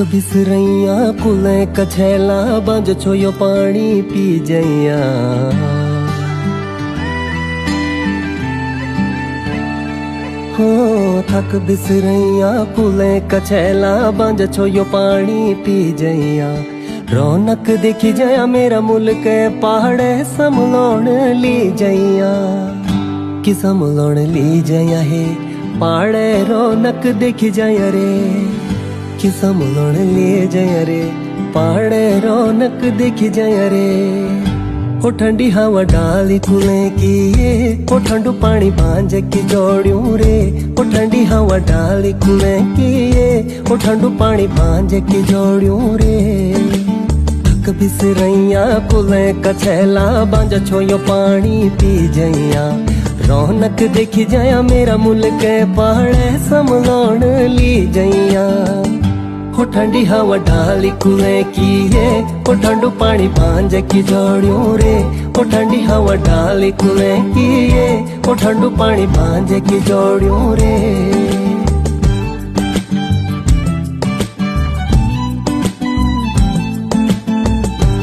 थक बिसरैया कुले कछैला बंज छो यो पानी पी जैया। हो थक बिसरैया कुले कछैला बंज छो यो पानी पी जैया। रौनक देखी जया मेरा मुल्क पहाड़े समलोण ली जैया। कि समलोण ली जया है पहाड़े रौनक देखी जया रे। कि समलोण ली जया रे पहाड़े रौनक देखी जया रे। ओ ठंडी हवा डाली कुले की ये ओ ठंडू पानी भांज की जोड़ियों रे। ओ ठंडी हवा डाली कुले की ये ओ ठंडू पानी भांज की जोड़ियों रे। थक बिसरैया कुले कछैला बांझ छो यो पानी पी जैया। रौनक देखी जया मेरा मुल्क पहाड़े समलोण ली जैया। हो ठंडी हवा ढाली कुएं की ये ओ ठंडू पानी भांज की जोड़ियों रे। ओ ठंडी हवा ढाली कुएं की ये ओ ठंडू पानी भांज की जोड़ियों रे।